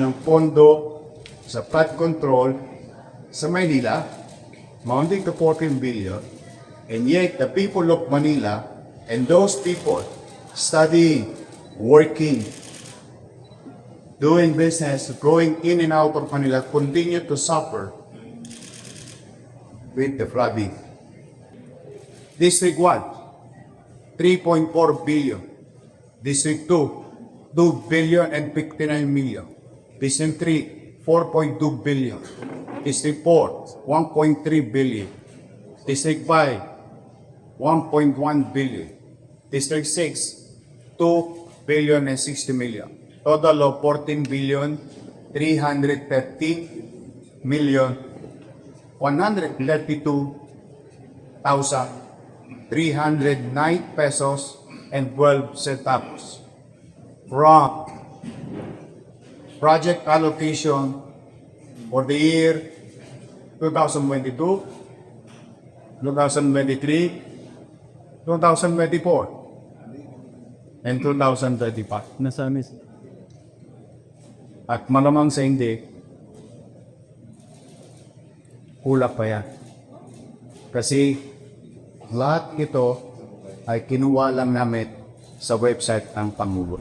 ng pondo sa flood control sa Maynila, mounting to 14 billion, and yet the people of Manila and those people studying, working, doing business, going in and out of Manila continue to suffer with the flooding. District 1, 3.4 billion. District 2, 2 billion and 59 million. District 3, 4.2 billion. District 4, 1.3 billion. District 5, 1.1 billion. District 6, 2 billion and 60 million. Total of 14 billion, 330 million, 132,309 pesos and 12 centavos. From project allocation for the year 2022, 2023, 2024, and 2035. Nasaan is At malamang sa hindi, kulang pa yan. Kasi lahat ito ay kinuha lang namin sa website ng Pangulo.